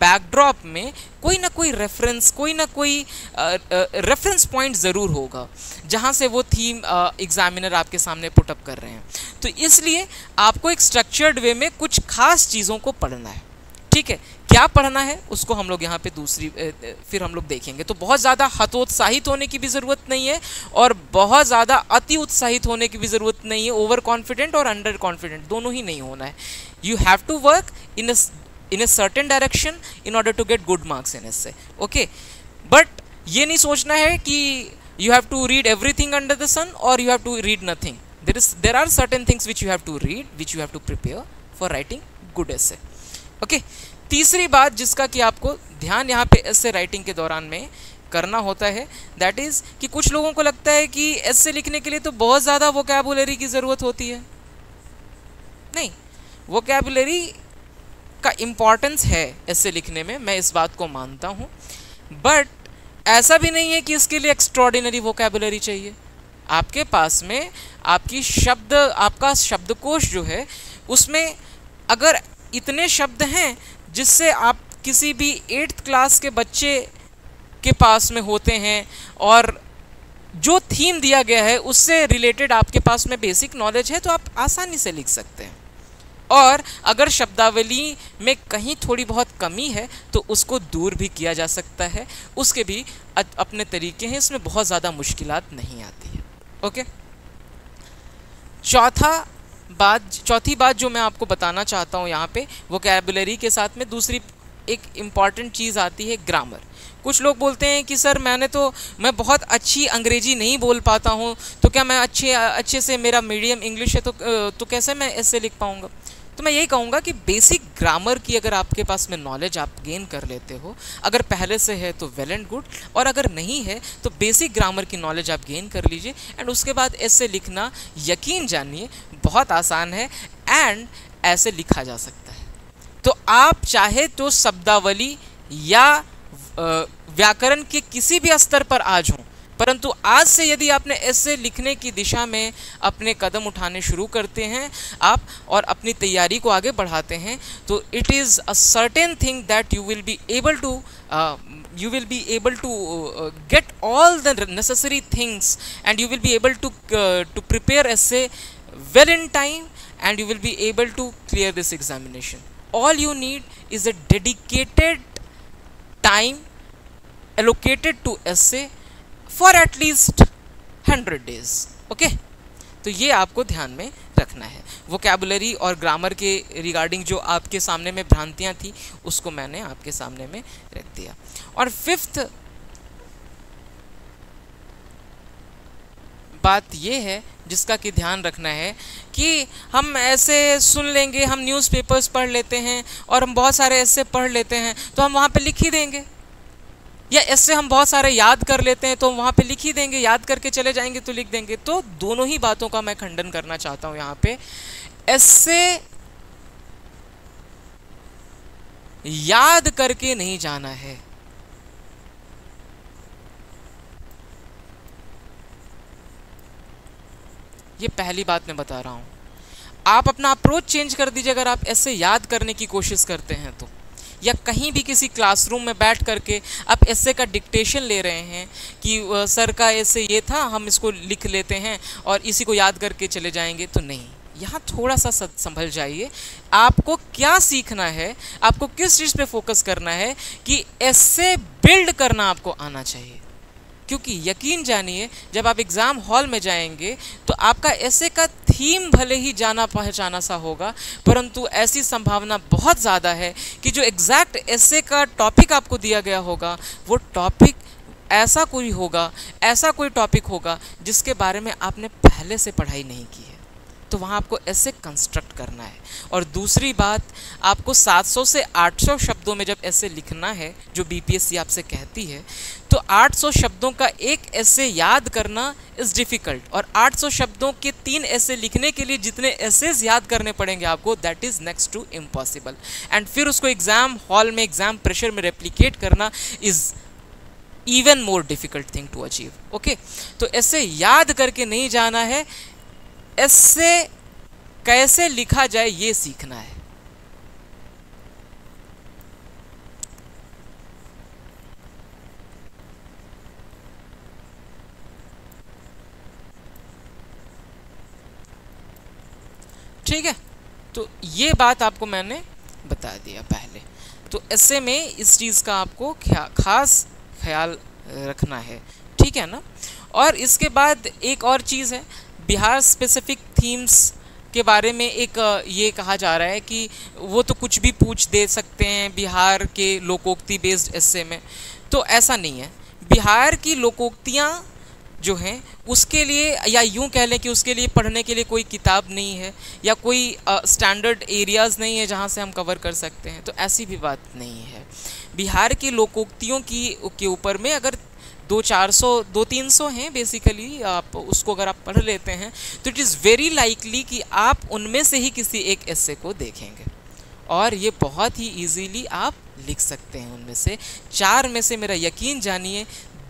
बैकड्रॉप में कोई ना कोई रेफरेंस, कोई ना कोई रेफरेंस पॉइंट ज़रूर होगा जहाँ से वो थीम एग्जामिनर आपके सामने पुटअप कर रहे हैं। तो इसलिए आपको एक स्ट्रक्चर्ड वे में कुछ खास चीज़ों को पढ़ना है, ठीक है। क्या पढ़ना है उसको हम लोग यहाँ पे फिर हम लोग देखेंगे। तो बहुत ज़्यादा हतोत्साहित होने की भी ज़रूरत नहीं है और बहुत ज़्यादा अति उत्साहित होने की भी ज़रूरत नहीं है। ओवर कॉन्फिडेंट और अंडर कॉन्फिडेंट दोनों ही नहीं होना है। You have to work in a certain direction in order to get good marks in essay, okay, but ये नहीं सोचना है कि you have to read everything under the sun or you have to read nothing. There are certain things which you have to read, which you have to prepare for writing good essay. Okay. तीसरी बात जिसका कि आपको ध्यान यहाँ पे essay writing के दौरान में करना होता है, दैट इज़ कि कुछ लोगों को लगता है कि एसे लिखने के लिए तो बहुत ज़्यादा वोकैबुलरी की ज़रूरत होती है। नहीं, वोकैबुलरी का इम्पॉर्टेंस है एसे लिखने में, मैं इस बात को मानता हूँ, बट ऐसा भी नहीं है कि इसके लिए एक्स्ट्रॉर्डिनरी वोकैबुलरी चाहिए। आपके पास में आपका शब्दकोश जो है उसमें अगर इतने शब्द हैं जिससे आप किसी भी 8th क्लास के बच्चे के पास में होते हैं और जो थीम दिया गया है उससे रिलेटेड आपके पास में बेसिक नॉलेज है, तो आप आसानी से लिख सकते हैं। और अगर शब्दावली में कहीं थोड़ी बहुत कमी है तो उसको दूर भी किया जा सकता है, उसके भी अपने तरीके हैं, इसमें बहुत ज़्यादा मुश्किलात नहीं आती है। ओके। चौथी बात जो मैं आपको बताना चाहता हूँ यहाँ पे, वोकैबुलरी के साथ में दूसरी एक इम्पॉर्टेंट चीज़ आती है ग्रामर। कुछ लोग बोलते हैं कि सर मैं बहुत अच्छी अंग्रेजी नहीं बोल पाता हूँ, तो क्या मैं अच्छे से, मेरा मीडियम इंग्लिश है तो कैसे मैं ऐसे लिख पाऊँगा? तो मैं यही कहूँगा कि बेसिक ग्रामर की अगर आपके पास में नॉलेज आप गेन कर लेते हो, अगर पहले से है तो वेल एंड गुड, और अगर नहीं है तो बेसिक ग्रामर की नॉलेज आप गेन कर लीजिए, एंड उसके बाद ऐसे लिखना यकीन जानिए बहुत आसान है एंड ऐसे लिखा जा सकता है। तो आप चाहे तो शब्दावली या व्याकरण के किसी भी स्तर पर आज हों, परंतु आज से यदि आपने ऐसे लिखने की दिशा में अपने कदम उठाने शुरू करते हैं आप और अपनी तैयारी को आगे बढ़ाते हैं, तो it is a certain thing that you will be able to get all the necessary things, and you will be able to prepare essay well in time, and you will be able to clear this examination. All you need is a dedicated time allocated to essay for at least 100 days. Okay? तो ये आपको ध्यान में रखना है। Vocabulary और grammar के regarding जो आपके सामने में भ्रांतियाँ थी उसको मैंने आपके सामने में रख दिया। और फिफ्थ बात ये है जिसका कि ध्यान रखना है कि हम ऐसे सुन लेंगे, हम न्यूज़पेपर्स पढ़ लेते हैं और हम बहुत सारे ऐसे पढ़ लेते हैं तो हम वहाँ पे लिख ही देंगे, या ऐसे हम बहुत सारे याद कर लेते हैं तो हम वहाँ पे लिख ही देंगे, याद करके चले जाएंगे तो लिख देंगे। तो दोनों ही बातों का मैं खंडन करना चाहता हूँ यहाँ पे। ऐसे याद करके नहीं जाना है, ये पहली बात मैं बता रहा हूँ। आप अपना अप्रोच चेंज कर दीजिए अगर आप ऐसे याद करने की कोशिश करते हैं तो, या कहीं भी किसी क्लासरूम में बैठ करके आप ऐसे का डिक्टेशन ले रहे हैं कि सर का ऐसे ये था, हम इसको लिख लेते हैं और इसी को याद करके चले जाएंगे, तो नहीं। यहाँ थोड़ा सा संभल जाइए। आपको क्या सीखना है, आपको किस चीज़ पे फोकस करना है कि ऐसे बिल्ड करना आपको आना चाहिए। क्योंकि यकीन जानिए जब आप एग्ज़ाम हॉल में जाएंगे तो आपका ऐसे का थीम भले ही जाना पहचाना सा होगा, परंतु ऐसी संभावना बहुत ज़्यादा है कि जो एग्जैक्ट ऐसे का टॉपिक आपको दिया गया होगा वो टॉपिक ऐसा कोई टॉपिक होगा जिसके बारे में आपने पहले से पढ़ाई नहीं की है, तो वहाँ आपको ऐसे कंस्ट्रक्ट करना है। और दूसरी बात, आपको 700 से 800 शब्दों में जब ऐसे लिखना है जो बीपीएससी आपसे कहती है, तो 800 शब्दों का एक ऐसे याद करना इज़ डिफ़िकल्ट, और 800 शब्दों के 3 ऐसे लिखने के लिए जितने ऐसेज याद करने पड़ेंगे आपको, that is next to impossible. And फिर उसको एग्ज़ाम हॉल में, एग्ज़ाम प्रेशर में रेप्लिकेट करना is even more difficult thing to achieve. Okay, तो ऐसे याद करके नहीं जाना है, ऐसे कैसे लिखा जाए ये सीखना है। ठीक है, तो ये बात आपको मैंने बता दिया पहले। तो ऐसे में इस चीज़ का आपको खास ख्याल रखना है, ठीक है ना। और इसके बाद एक और चीज़ है, बिहार स्पेसिफिक थीम्स के बारे में एक ये कहा जा रहा है कि वो तो कुछ भी पूछ दे सकते हैं बिहार के लोकोक्ति बेस्ड ऐसे में, तो ऐसा नहीं है। बिहार की लोकोक्तियाँ जो हैं उसके लिए, या यूं कह लें कि उसके लिए पढ़ने के लिए कोई किताब नहीं है या कोई स्टैंडर्ड एरियाज़ नहीं है जहां से हम कवर कर सकते हैं, तो ऐसी भी बात नहीं है। बिहार की लोकोक्तियों की के ऊपर में अगर 200-300 हैं बेसिकली, आप उसको अगर आप पढ़ लेते हैं तो इट इज़ वेरी लाइकली कि आप उनमें से ही किसी एक एस्से को देखेंगे और ये बहुत ही इजीली आप लिख सकते हैं। उनमें से 4 में से मेरा यकीन जानिए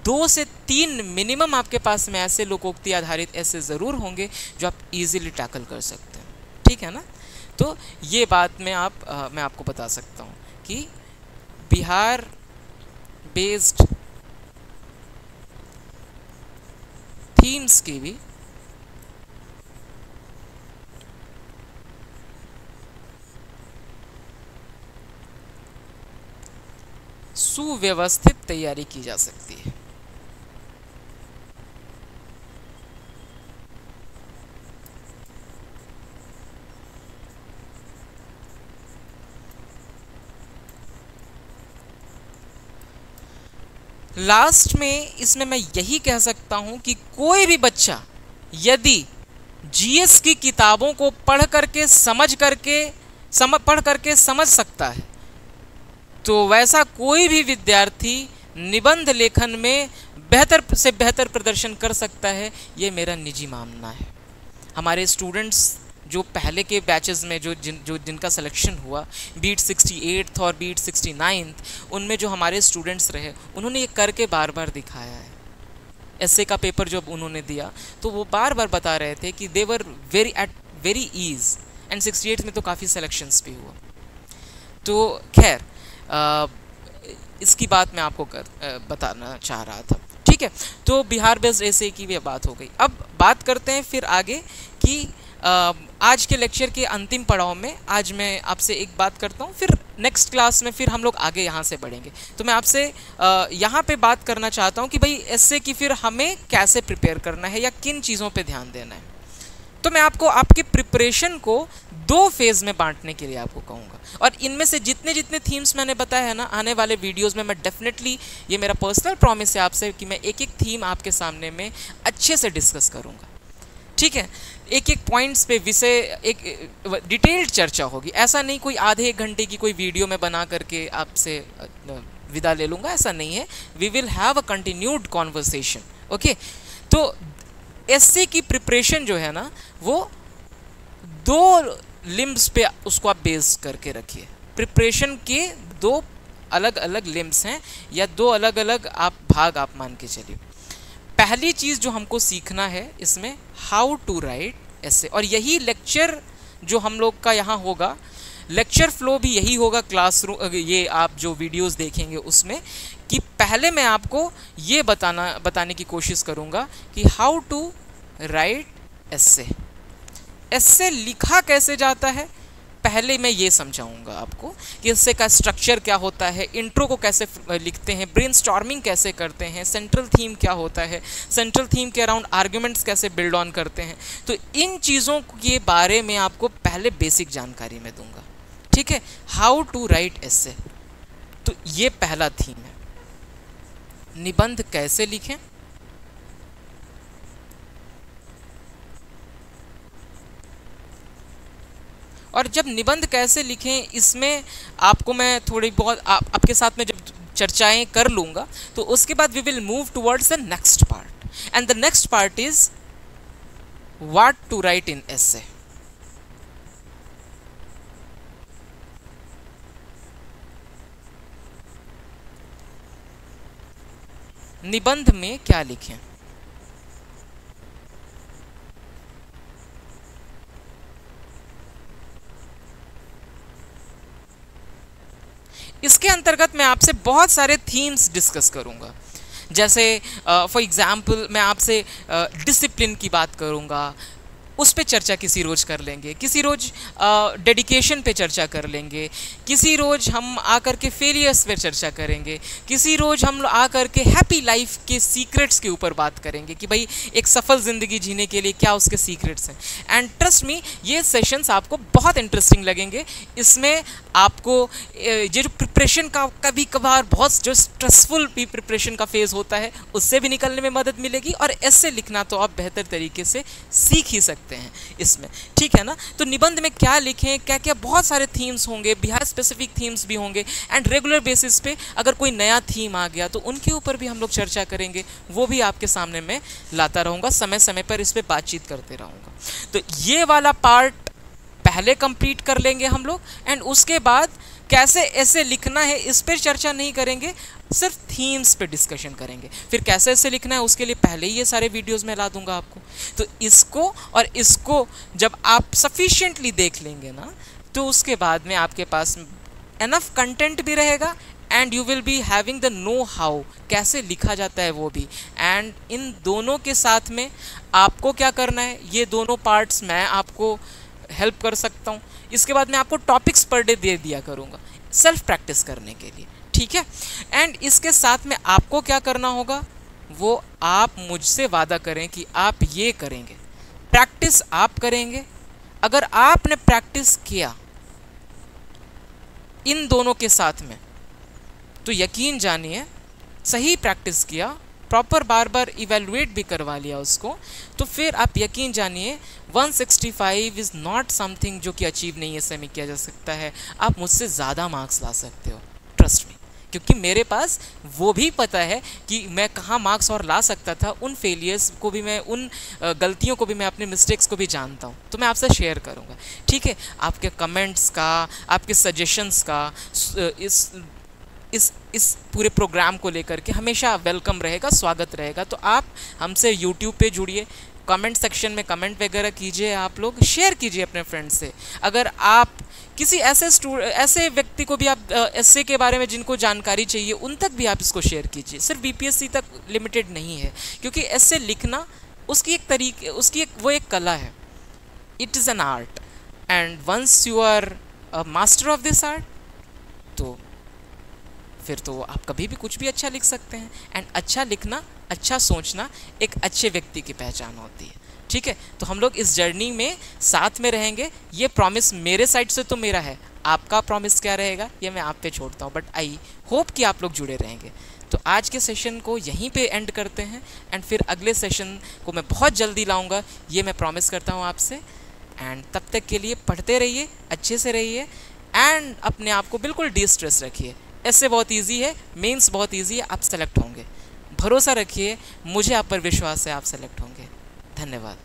2 से 3 मिनिमम आपके पास में ऐसे लोकोक्ति आधारित ऐसे ज़रूर होंगे जो आप इजीली टैकल कर सकते हैं, ठीक है ना। तो ये बात मैं आपको बता सकता हूँ कि बिहार बेस्ड थीम्स की भी सुव्यवस्थित तैयारी की जा सकती है। लास्ट में इसमें मैं यही कह सकता हूं कि कोई भी बच्चा यदि जीएस की किताबों को पढ़ करके समझ सकता है तो वैसा कोई भी विद्यार्थी निबंध लेखन में बेहतर से बेहतर प्रदर्शन कर सकता है, ये मेरा निजी मानना है। हमारे स्टूडेंट्स जो पहले के बैचेस में जिनका सिलेक्शन हुआ, बीट 68th और बीट 69th, उनमें जो हमारे स्टूडेंट्स रहे उन्होंने ये करके बार बार दिखाया है। एसए का पेपर जब उन्होंने दिया तो वो बार बार बता रहे थे कि they were very easy, and 68th में तो काफ़ी सिलेक्शंस भी हुआ। तो खैर इसकी बात मैं आपको बताना चाह रहा था, ठीक है। तो बिहार बेस्ड एसए की भी बात हो गई। अब बात करते हैं फिर आगे कि आज के लेक्चर के अंतिम पड़ाव में आज मैं आपसे एक बात करता हूँ, फिर नेक्स्ट क्लास में फिर हम लोग आगे यहाँ से बढ़ेंगे। तो मैं आपसे यहाँ पे बात करना चाहता हूँ कि भाई एसए की फिर हमें कैसे प्रिपेयर करना है या किन चीज़ों पे ध्यान देना है। तो मैं आपको आपके प्रिपरेशन को 2 फेज़ में बांटने के लिए आपको कहूँगा, और इनमें से जितने जितने थीम्स मैंने बताया है ना, आने वाले वीडियोस में मैं डेफिनेटली, ये मेरा पर्सनल प्रॉमिस है आपसे कि मैं एक एक थीम आपके सामने में अच्छे से डिस्कस करूँगा, ठीक है। एक एक पॉइंट्स पे विषय एक डिटेल्ड चर्चा होगी। ऐसा नहीं कोई आधे 1 घंटे की कोई वीडियो में बना करके आपसे विदा ले लूँगा, ऐसा नहीं है। We will have a continued conversation, okay. तो एसए की प्रिपरेशन जो है ना, वो 2 लिम्ब्स पे उसको आप बेस करके रखिए। प्रिपरेशन के 2 अलग अलग लिम्ब्स हैं या 2 अलग अलग आप भाग आप मान के चलिए। पहली चीज़ जो हमको सीखना है इसमें, हाउ टू राइट एसे, और यही लेक्चर जो हम लोग का यहाँ होगा, लेक्चर फ्लो भी यही होगा क्लासरूम, ये आप जो वीडियोस देखेंगे उसमें, कि पहले मैं आपको ये बताने की कोशिश करूँगा कि हाउ टू राइट एसे। एसे लिखा कैसे जाता है पहले मैं ये समझाऊंगा आपको कि एसे का स्ट्रक्चर क्या होता है, इंट्रो को कैसे लिखते हैं, ब्रेनस्टॉर्मिंग कैसे करते हैं, सेंट्रल थीम क्या होता है, सेंट्रल थीम के अराउंड आर्ग्यूमेंट्स कैसे बिल्ड ऑन करते हैं। तो इन चीज़ों के बारे में आपको पहले बेसिक जानकारी मैं दूंगा, ठीक है। हाउ टू राइट एसे, तो ये पहला थीम है। निबंध कैसे लिखें, और जब निबंध कैसे लिखें इसमें आपको मैं थोड़ी बहुत आपके साथ में जब चर्चाएं कर लूँगा तो उसके बाद we will move towards the next part, and the next part is what to write in essay. निबंध में क्या लिखें। इसके अंतर्गत मैं आपसे बहुत सारे थीम्स डिस्कस करूंगा, जैसे फॉर एग्जाम्पल मैं आपसे डिसिप्लिन की बात करूंगा, उस पे चर्चा किसी रोज़ कर लेंगे, किसी रोज़ डेडिकेशन पे चर्चा कर लेंगे, किसी रोज़ हम आकर के फेलियर्स पे चर्चा करेंगे, किसी रोज़ हम आकर के हैप्पी लाइफ के सीक्रेट्स के ऊपर बात करेंगे कि भाई एक सफल ज़िंदगी जीने के लिए क्या उसके सीक्रेट्स हैं। एंड ट्रस्ट मी, ये सेशंस आपको बहुत इंटरेस्टिंग लगेंगे। इसमें आपको ये जो प्रिपरेशन का कभी कभार बहुत जो स्ट्रेसफुल भी प्रिपरेशन का फेज़ होता है उससे भी निकलने में मदद मिलेगी, और ऐसे लिखना तो आप बेहतर तरीके से सीख ही सकते हैं इसमें, ठीक है ना। तो निबंध में क्या लिखें, क्या क्या, बहुत सारे थीम्स होंगे, बिहार स्पेसिफिक थीम्स भी होंगे, एंड रेगुलर बेसिस पे अगर कोई नया थीम आ गया तो उनके ऊपर भी हम लोग चर्चा करेंगे, वो भी आपके सामने मैं लाता रहूँगा, समय समय पर इस पर बातचीत करते रहूँगा। तो ये वाला पार्ट पहले कंप्लीट कर लेंगे हम लोग, एंड उसके बाद कैसे ऐसे लिखना है इस पर चर्चा नहीं करेंगे, सिर्फ थीम्स पे डिस्कशन करेंगे। फिर कैसे ऐसे लिखना है उसके लिए पहले ही ये सारे वीडियोस में ला दूंगा आपको। तो इसको और इसको जब आप सफिशिएंटली देख लेंगे ना, तो उसके बाद में आपके पास एनफ कंटेंट भी रहेगा, and you will be having the know how, कैसे लिखा जाता है वो भी। एंड इन दोनों के साथ में आपको क्या करना है, ये दोनों पार्ट्स मैं आपको हेल्प कर सकता हूँ। इसके बाद मैं आपको टॉपिक्स पर डे दे दिया करूँगा सेल्फ प्रैक्टिस करने के लिए, ठीक है। एंड इसके साथ में आपको क्या करना होगा, वो आप मुझसे वादा करें कि आप ये करेंगे, प्रैक्टिस आप करेंगे। अगर आपने प्रैक्टिस किया इन दोनों के साथ में, तो यकीन जानिए सही प्रैक्टिस किया, प्रॉपर बार बार इवेलुएट भी करवा लिया उसको, तो फिर आप यकीन जानिए 165 इज़ नॉट समथिंग जो कि अचीव नहीं है, सेमी किया जा सकता है। आप मुझसे ज़्यादा मार्क्स ला सकते हो, ट्रस्ट मी, क्योंकि मेरे पास वो भी पता है कि मैं कहाँ मार्क्स और ला सकता था। उन फेलियर्स को भी मैं, उन गलतियों को भी मैं, अपने मिस्टेक्स को भी जानता हूँ, तो मैं आपसे शेयर करूँगा, ठीक है। आपके कमेंट्स का, आपके सजेशंस का इस पूरे प्रोग्राम को लेकर के हमेशा वेलकम रहेगा, स्वागत रहेगा। तो आप हमसे यूट्यूब पे जुड़िए, कमेंट सेक्शन में कमेंट वगैरह कीजिए, आप लोग शेयर कीजिए अपने फ्रेंड्स से। अगर आप किसी ऐसे व्यक्ति को भी आप एसए के बारे में जिनको जानकारी चाहिए, उन तक भी आप इसको शेयर कीजिए। सिर्फ बीपीएससी तक लिमिटेड नहीं है, क्योंकि एसए लिखना उसकी वो एक कला है, it is an art, and once you are a master of this art, तो फिर तो आप कभी भी कुछ भी अच्छा लिख सकते हैं। एंड अच्छा लिखना, अच्छा सोचना एक अच्छे व्यक्ति की पहचान होती है, ठीक है। तो हम लोग इस जर्नी में साथ में रहेंगे, ये प्रॉमिस मेरे साइड से तो मेरा है। आपका प्रॉमिस क्या रहेगा ये मैं आप पे छोड़ता हूँ, बट आई होप कि आप लोग जुड़े रहेंगे। तो आज के सेशन को यहीं पे एंड करते हैं, एंड फिर अगले सेशन को मैं बहुत जल्दी लाऊंगा, ये मैं प्रॉमिस करता हूँ आपसे। एंड तब तक के लिए पढ़ते रहिए, अच्छे से रहिए, एंड अपने आप को बिल्कुल डिस्ट्रेस रखिए। ऐसे बहुत इजी है, मेंस बहुत इजी है, आप सेलेक्ट होंगे, भरोसा रखिए, मुझे आप पर विश्वास है, आप सेलेक्ट होंगे। धन्यवाद।